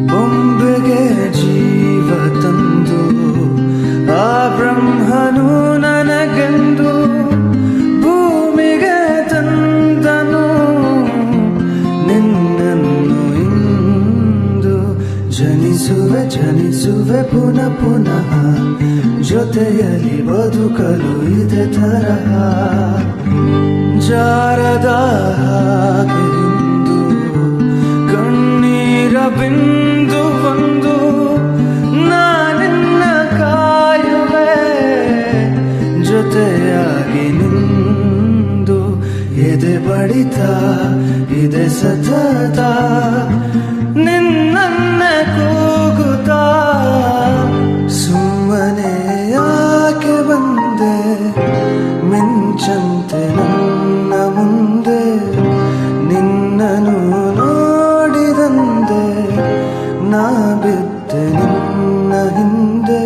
ಬೊಂಬೆಗೆ ಜೀವ ತಂದು ಆ ಬ್ರಹ್ಮನು ನನಗೆಂದು ಭೂಮಿಗೆ ತಂದನು ನಿನ್ನನ್ನು ಇಂದು ಜನಿಸುವೆ ಜನಿಸುವೆ ಪುನಃ ಪುನಃ ಜೊತೆಯಲ್ಲಿ ಬದುಕಲು ಇದೆ ತರಹ ಜಾರದ ಹಾಗೆ ಇಂದು ಕಣ್ಣೀರ ಬಿಂದು ಒಂದು ನಾನಿನ್ನ ಕಾಯುವೆ ಜೊತೆಯಾಗಿ ನಿಂದು ಎದೆ ಬಡಿತ ಇದೆ ಸತತ ನಿನ್ನ ಕೂಗುತ್ತಾ ಸುಮ್ಮನೆ ಯಾಕೆ ಬಂದೆ ಮಿಂಚಂತೆ ನನ್ನ ಮುಂದೆ ನಿನ್ನನು ನೋಡಿದಂದೆ ನಾ ಬಿದ್ದೆ ನಿನ್ನ ಹಿಂದೆ